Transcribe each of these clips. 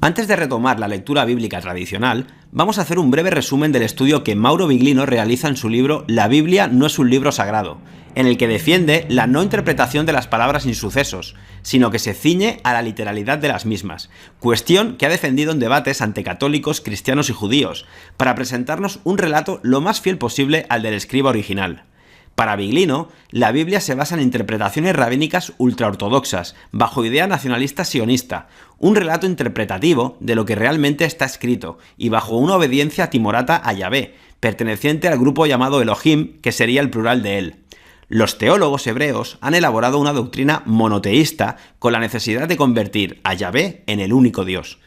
Antes de retomar la lectura bíblica tradicional, vamos a hacer un breve resumen del estudio que Mauro Biglino realiza en su libro La Biblia no es un libro sagrado, en el que defiende la no interpretación de las palabras insucesos, sino que se ciñe a la literalidad de las mismas, cuestión que ha defendido en debates ante católicos, cristianos y judíos, para presentarnos un relato lo más fiel posible al del escriba original. Para Biglino, la Biblia se basa en interpretaciones rabínicas ultraortodoxas, bajo idea nacionalista sionista, un relato interpretativo de lo que realmente está escrito, y bajo una obediencia timorata a Yahvé, perteneciente al grupo llamado Elohim, que sería el plural de él. Los teólogos hebreos han elaborado una doctrina monoteísta con la necesidad de convertir a Yahvé en el único Dios.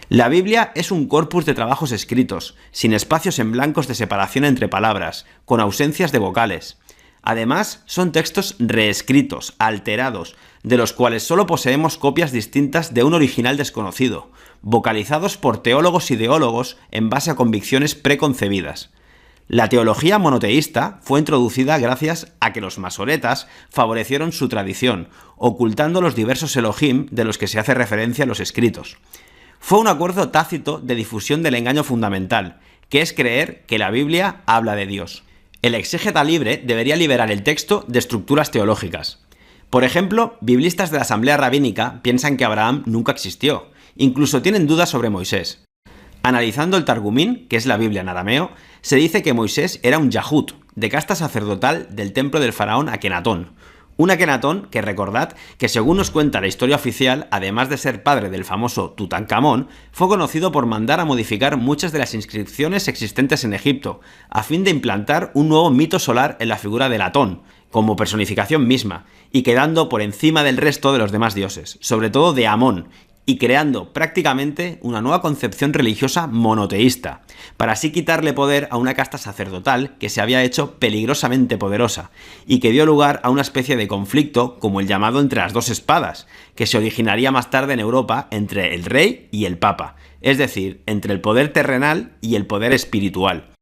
La Biblia es un corpus de trabajos escritos, sin espacios en blancos de separación entre palabras, con ausencias de vocales. Además, son textos reescritos, alterados, de los cuales solo poseemos copias distintas de un original desconocido, vocalizados por teólogos y ideólogos en base a convicciones preconcebidas. La teología monoteísta fue introducida gracias a que los masoretas favorecieron su tradición, ocultando los diversos Elohim de los que se hace referencia en los escritos. Fue un acuerdo tácito de difusión del engaño fundamental, que es creer que la Biblia habla de Dios. El exégeta libre debería liberar el texto de estructuras teológicas. Por ejemplo, biblistas de la Asamblea Rabínica piensan que Abraham nunca existió, incluso tienen dudas sobre Moisés. Analizando el Targumín, que es la Biblia en arameo, se dice que Moisés era un Yahut, de casta sacerdotal del templo del faraón Akenatón. Un Akenatón que recordad que, según nos cuenta la historia oficial, además de ser padre del famoso Tutankamón, fue conocido por mandar a modificar muchas de las inscripciones existentes en Egipto, a fin de implantar un nuevo mito solar en la figura del Atón, como personificación misma, y quedando por encima del resto de los demás dioses, sobre todo de Amón, y creando prácticamente una nueva concepción religiosa monoteísta, para así quitarle poder a una casta sacerdotal que se había hecho peligrosamente poderosa, y que dio lugar a una especie de conflicto como el llamado entre las dos espadas, que se originaría más tarde en Europa entre el rey y el papa, es decir, entre el poder terrenal y el poder espiritual.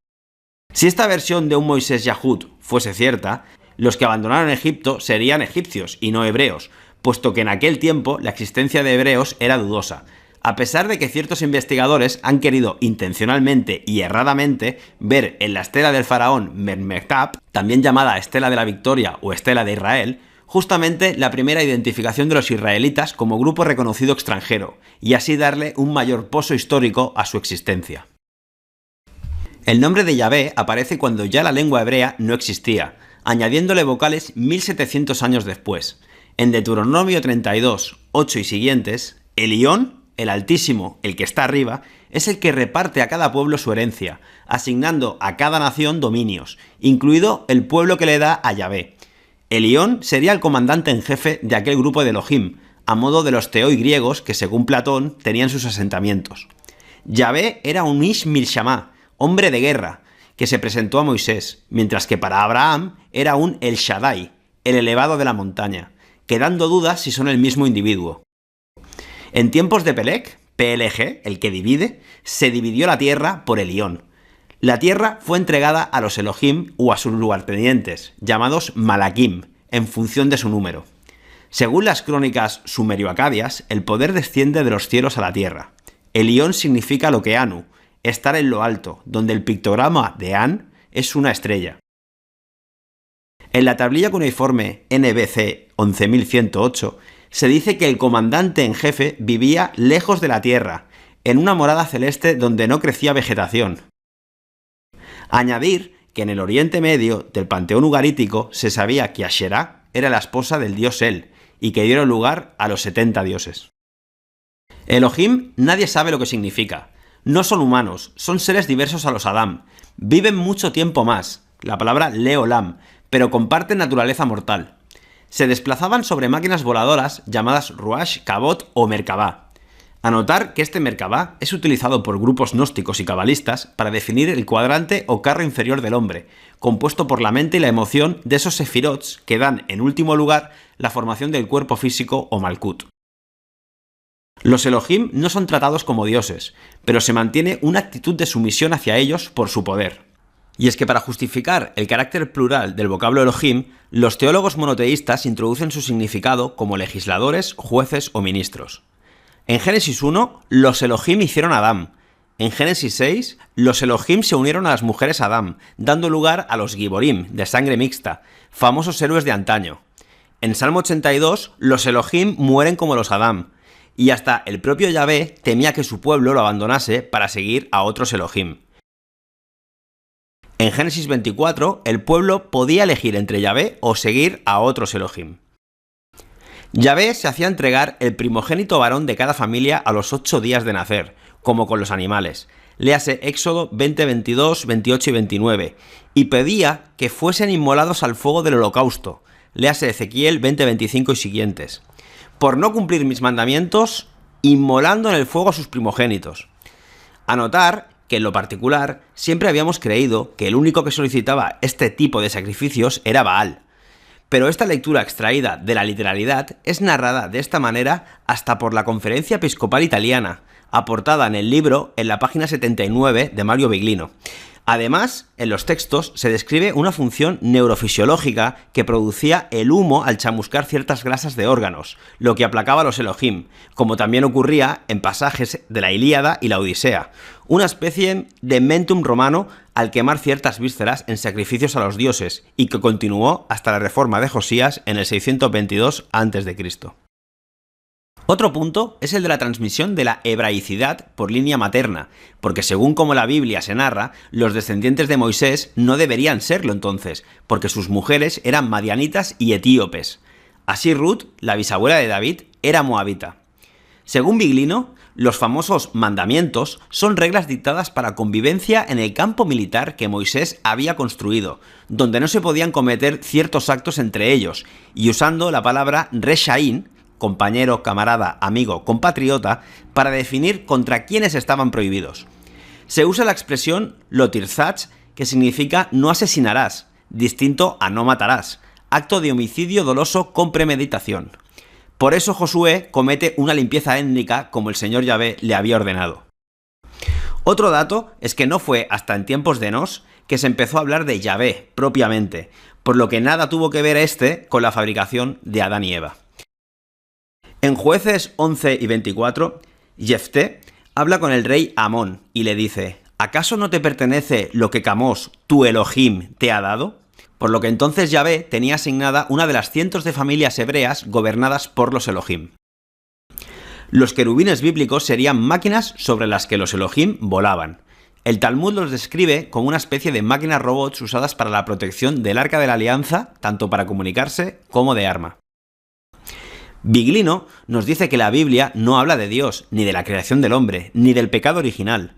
Si esta versión de un Moisés Yahut fuese cierta, los que abandonaron Egipto serían egipcios y no hebreos, puesto que en aquel tiempo la existencia de hebreos era dudosa, a pesar de que ciertos investigadores han querido intencionalmente y erradamente ver en la estela del faraón Meneptah, también llamada Estela de la Victoria o Estela de Israel, justamente la primera identificación de los israelitas como grupo reconocido extranjero, y así darle un mayor poso histórico a su existencia. El nombre de Yahvé aparece cuando ya la lengua hebrea no existía, añadiéndole vocales 1700 años después. En Deuteronomio 32, 8 y siguientes, Elión, el Altísimo, el que está arriba, es el que reparte a cada pueblo su herencia, asignando a cada nación dominios, incluido el pueblo que le da a Yahvé. Elión sería el comandante en jefe de aquel grupo de Elohim, a modo de los teoi griegos que, según Platón, tenían sus asentamientos. Yahvé era un Ish Milshamá, hombre de guerra, que se presentó a Moisés, mientras que para Abraham era un El Shaddai, el elevado de la montaña, quedando dudas si son el mismo individuo. En tiempos de Peleg, PLG, el que divide, se dividió la tierra por Elión. La tierra fue entregada a los Elohim o a sus lugartenientes, llamados Malakim, en función de su número. Según las crónicas sumerio-acadias, el poder desciende de los cielos a la tierra. Elión significa lo que Anu, estar en lo alto, donde el pictograma de An es una estrella. En la tablilla cuneiforme NBC 11108 se dice que el comandante en jefe vivía lejos de la tierra, en una morada celeste donde no crecía vegetación. Añadir que en el Oriente Medio del panteón ugarítico se sabía que Asherá era la esposa del dios El, y que dieron lugar a los 70 dioses. Elohim nadie sabe lo que significa. No son humanos, son seres diversos a los Adam. Viven mucho tiempo más, la palabra Leolam, pero comparten naturaleza mortal. Se desplazaban sobre máquinas voladoras llamadas Ruach, Kabot o Merkabah. Anotar que este Merkabah es utilizado por grupos gnósticos y cabalistas para definir el cuadrante o carro inferior del hombre, compuesto por la mente y la emoción de esos sefirots que dan, en último lugar, la formación del cuerpo físico o Malkut. Los Elohim no son tratados como dioses, pero se mantiene una actitud de sumisión hacia ellos por su poder. Y es que para justificar el carácter plural del vocablo Elohim, los teólogos monoteístas introducen su significado como legisladores, jueces o ministros. En Génesis 1, los Elohim hicieron a Adán. En Génesis 6, los Elohim se unieron a las mujeres Adán, dando lugar a los Giborim, de sangre mixta, famosos héroes de antaño. En Salmo 82, los Elohim mueren como los Adán, y hasta el propio Yahvé temía que su pueblo lo abandonase para seguir a otros Elohim. En Génesis 24, el pueblo podía elegir entre Yahvé o seguir a otros Elohim. Yahvé se hacía entregar el primogénito varón de cada familia a los 8 días de nacer, como con los animales. Léase Éxodo 20, 22, 28 y 29, y pedía que fuesen inmolados al fuego del holocausto. Léase Ezequiel 20, 25 y siguientes. Por no cumplir mis mandamientos, inmolando en el fuego a sus primogénitos. A notar que en lo particular siempre habíamos creído que el único que solicitaba este tipo de sacrificios era Baal. Pero esta lectura extraída de la literalidad es narrada de esta manera hasta por la Conferencia Episcopal Italiana, aportada en el libro en la página 79 de Mauro Biglino. Además, en los textos se describe una función neurofisiológica que producía el humo al chamuscar ciertas grasas de órganos, lo que aplacaba a los Elohim, como también ocurría en pasajes de la Ilíada y la Odisea, una especie de mentum romano al quemar ciertas vísceras en sacrificios a los dioses, y que continuó hasta la reforma de Josías en el 622 a.C. Otro punto es el de la transmisión de la hebraicidad por línea materna, porque según como la Biblia se narra, los descendientes de Moisés no deberían serlo entonces, porque sus mujeres eran madianitas y etíopes. Así Ruth, la bisabuela de David, era moabita. Según Biglino, los famosos mandamientos son reglas dictadas para convivencia en el campo militar que Moisés había construido, donde no se podían cometer ciertos actos entre ellos, y usando la palabra reshaín, compañero, camarada, amigo, compatriota, para definir contra quiénes estaban prohibidos. Se usa la expresión lo tirzach, que significa no asesinarás, distinto a no matarás, acto de homicidio doloso con premeditación. Por eso Josué comete una limpieza étnica como el Señor Yahvé le había ordenado. Otro dato es que no fue hasta en tiempos de Enos que se empezó a hablar de Yahvé propiamente, por lo que nada tuvo que ver con la fabricación de Adán y Eva. En Jueces 11 y 24, Jefté habla con el rey Amón y le dice: ¿acaso no te pertenece lo que Camós, tu Elohim, te ha dado? Por lo que entonces Yahvé tenía asignada una de las cientos de familias hebreas gobernadas por los Elohim. Los querubines bíblicos serían máquinas sobre las que los Elohim volaban. El Talmud los describe como una especie de máquinas robots usadas para la protección del Arca de la Alianza, tanto para comunicarse como de arma. Biglino nos dice que la Biblia no habla de Dios, ni de la creación del hombre, ni del pecado original.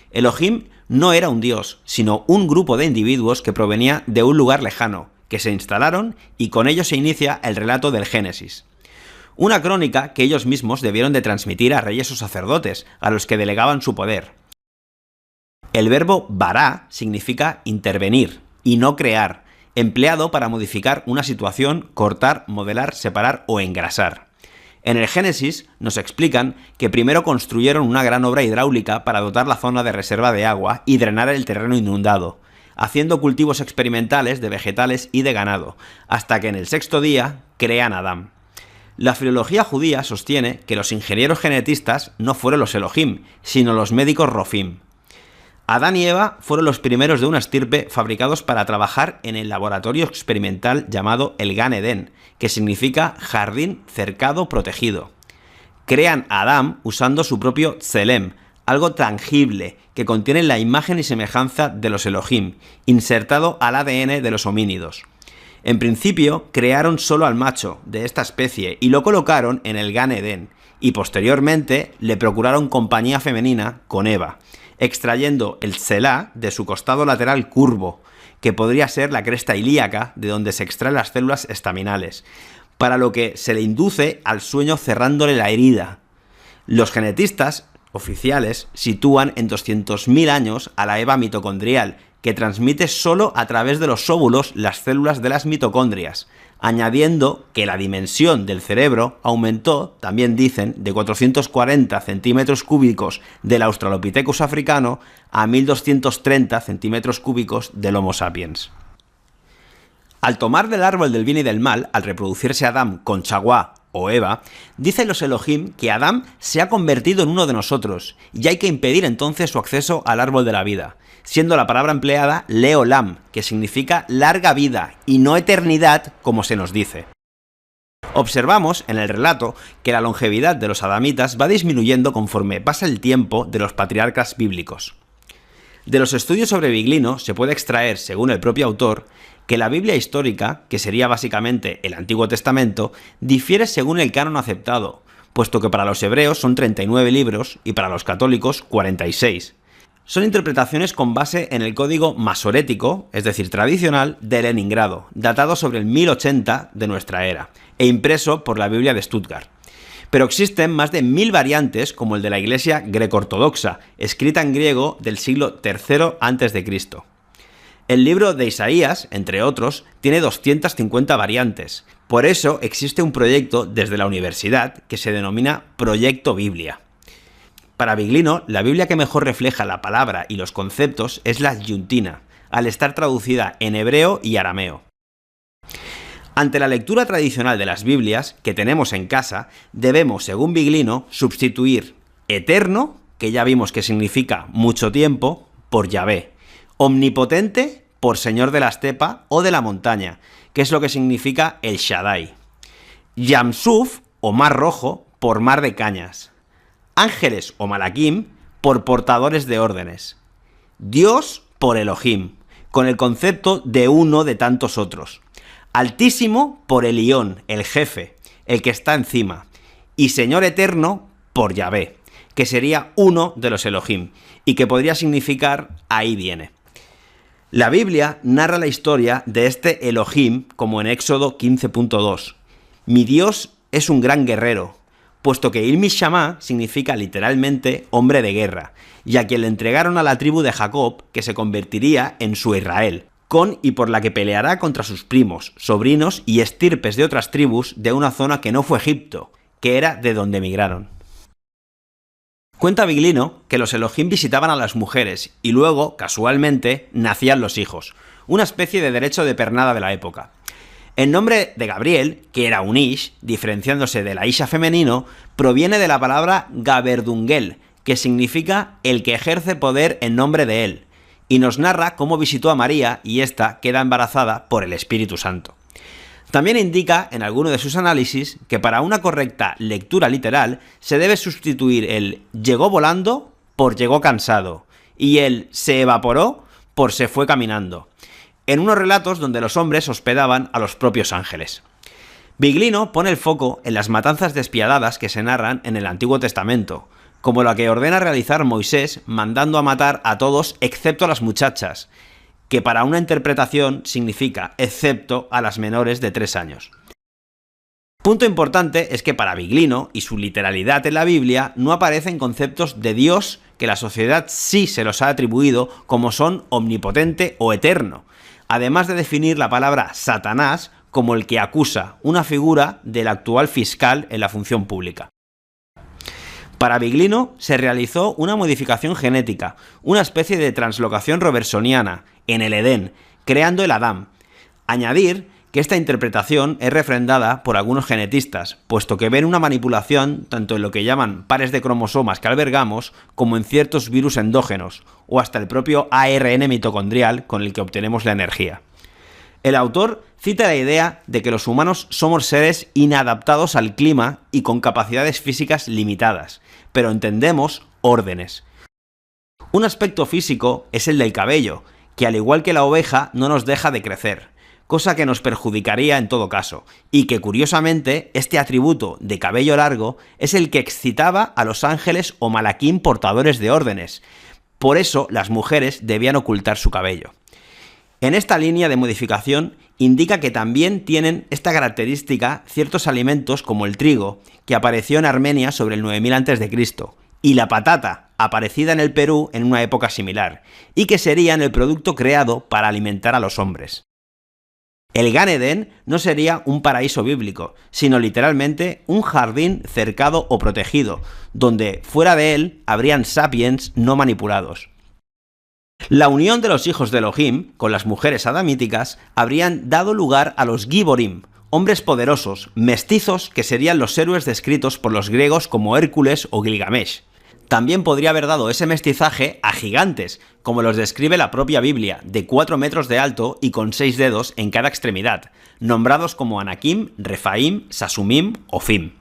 Elohim no era un dios, sino un grupo de individuos que provenía de un lugar lejano, que se instalaron y con ello se inicia el relato del Génesis. Una crónica que ellos mismos debieron de transmitir a reyes o sacerdotes, a los que delegaban su poder. El verbo bará significa intervenir y no crear, empleado para modificar una situación, cortar, modelar, separar o engrasar. En el Génesis nos explican que primero construyeron una gran obra hidráulica para dotar la zona de reserva de agua y drenar el terreno inundado, haciendo cultivos experimentales de vegetales y de ganado, hasta que en el 6º día crean a Adán. La filología judía sostiene que los ingenieros genetistas no fueron los Elohim, sino los médicos Rofim. Adán y Eva fueron los primeros de una estirpe fabricados para trabajar en el laboratorio experimental llamado el Gan Edén, que significa jardín cercado protegido. Crean a Adán usando su propio tselem, algo tangible que contiene la imagen y semejanza de los Elohim, insertado al ADN de los homínidos. En principio, crearon solo al macho de esta especie y lo colocaron en el Gan Edén, y posteriormente le procuraron compañía femenina con Eva, extrayendo el tselá de su costado lateral curvo, que podría ser la cresta ilíaca de donde se extraen las células estaminales, para lo que se le induce al sueño cerrándole la herida. Los genetistas oficiales sitúan en 200.000 años a la Eva mitocondrial, que transmite solo a través de los óvulos las células de las mitocondrias, añadiendo que la dimensión del cerebro aumentó, también dicen, de 440 centímetros cúbicos del Australopithecus africano a 1230 centímetros cúbicos del Homo sapiens. Al tomar del árbol del bien y del mal, al reproducirse Adán con Chagua o Eva, dicen los Elohim que Adán se ha convertido en uno de nosotros y hay que impedir entonces su acceso al árbol de la vida, siendo la palabra empleada Leolam, que significa larga vida y no eternidad como se nos dice. Observamos en el relato que la longevidad de los adamitas va disminuyendo conforme pasa el tiempo de los patriarcas bíblicos. De los estudios sobre Biglino se puede extraer, según el propio autor, que la Biblia histórica, que sería básicamente el Antiguo Testamento, difiere según el canon aceptado, puesto que para los hebreos son 39 libros y para los católicos 46. Son interpretaciones con base en el código masorético, es decir, tradicional, de Leningrado, datado sobre el 1080 de nuestra era, e impreso por la Biblia de Stuttgart. Pero existen más de 1000 variantes, como el de la Iglesia greco-ortodoxa, escrita en griego del siglo III a.C. El libro de Isaías, entre otros, tiene 250 variantes. Por eso existe un proyecto desde la universidad que se denomina Proyecto Biblia. Para Biglino, la Biblia que mejor refleja la palabra y los conceptos es la Yuntina, al estar traducida en hebreo y arameo. Ante la lectura tradicional de las Biblias que tenemos en casa, debemos, según Biglino, sustituir eterno, que ya vimos que significa mucho tiempo, por Yahvé. Omnipotente por Señor de la estepa o de la montaña, que es lo que significa el Shaddai. Yamsuf o Mar Rojo por Mar de Cañas. Ángeles o Malakim por portadores de órdenes. Dios por Elohim, con el concepto de uno de tantos otros. Altísimo por Elión, el jefe, el que está encima. Y Señor eterno por Yahvé, que sería uno de los Elohim, y que podría significar ahí viene. La Biblia narra la historia de este Elohim como en Éxodo 15.2. Mi Dios es un gran guerrero, puesto que Ilmi Shammah significa literalmente hombre de guerra, y a quien le entregaron a la tribu de Jacob, que se convertiría en su Israel, con y por la que peleará contra sus primos, sobrinos y estirpes de otras tribus de una zona que no fue Egipto, que era de donde emigraron. Cuenta Biglino que los Elohim visitaban a las mujeres y luego, casualmente, nacían los hijos, una especie de derecho de pernada de la época. El nombre de Gabriel, que era un Ish, diferenciándose de la Isha femenino, proviene de la palabra Gaberdungel, que significa el que ejerce poder en nombre de él, y nos narra cómo visitó a María y ésta queda embarazada por el Espíritu Santo. También indica, en alguno de sus análisis, que para una correcta lectura literal se debe sustituir el llegó volando por llegó cansado y el se evaporó por se fue caminando, en unos relatos donde los hombres hospedaban a los propios ángeles. Biglino pone el foco en las matanzas despiadadas que se narran en el Antiguo Testamento, como la que ordena realizar Moisés mandando a matar a todos excepto a las muchachas, que para una interpretación significa excepto a las menores de 3 años. Punto importante es que para Biglino y su literalidad en la Biblia no aparecen conceptos de Dios que la sociedad sí se los ha atribuido, como son omnipotente o eterno, además de definir la palabra Satanás como el que acusa, una figura del actual fiscal en la función pública. Para Biglino se realizó una modificación genética, una especie de translocación robertsoniana, en el Edén, creando el Adán. Añadir que esta interpretación es refrendada por algunos genetistas, puesto que ven una manipulación tanto en lo que llaman pares de cromosomas que albergamos, como en ciertos virus endógenos, o hasta el propio ARN mitocondrial con el que obtenemos la energía. El autor cita la idea de que los humanos somos seres inadaptados al clima y con capacidades físicas limitadas, pero entendemos órdenes. Un aspecto físico es el del cabello, que al igual que la oveja no nos deja de crecer, cosa que nos perjudicaría en todo caso, y que curiosamente este atributo de cabello largo es el que excitaba a los ángeles o malaquín portadores de órdenes. Por eso las mujeres debían ocultar su cabello. En esta línea de modificación indica que también tienen esta característica ciertos alimentos como el trigo, que apareció en Armenia sobre el 9000 a.C., y la patata, aparecida en el Perú en una época similar, y que serían el producto creado para alimentar a los hombres. El Gan Eden no sería un paraíso bíblico, sino literalmente un jardín cercado o protegido, donde fuera de él habrían sapiens no manipulados. La unión de los hijos de Elohim con las mujeres adamíticas habrían dado lugar a los Giborim, hombres poderosos, mestizos que serían los héroes descritos por los griegos como Hércules o Gilgamesh. También podría haber dado ese mestizaje a gigantes, como los describe la propia Biblia, de 4 metros de alto y con 6 dedos en cada extremidad, nombrados como Anakim, Refaim, Sasumim o Fim.